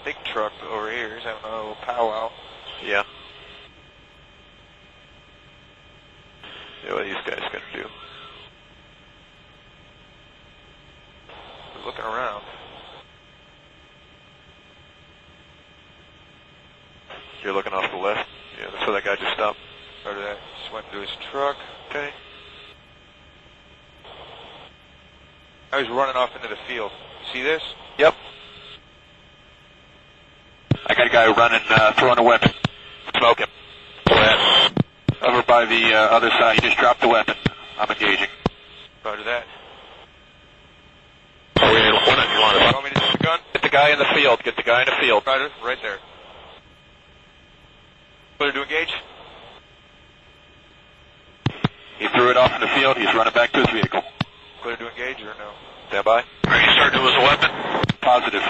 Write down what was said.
Big truck over here. He's having a little powwow. Yeah. Yeah, what are these guys gonna do? He's looking around. You're looking off the left? Yeah, that's where that guy just stopped. Roger that. Just went into his truck. Okay. I was running off into the field. See this? Yep. I got a guy running, throwing a weapon. Smoke him. Over by the other side. He just dropped the weapon. I'm engaging. Roger that. Oh, we need one if you want You want me to shoot the gun? Get the guy in the field. Get the guy in the field. Roger, right there. Clear to engage? He threw it off in the field. He's running back to his vehicle. Clear to engage or no? Stand by. Are you certain it was a weapon? Positive.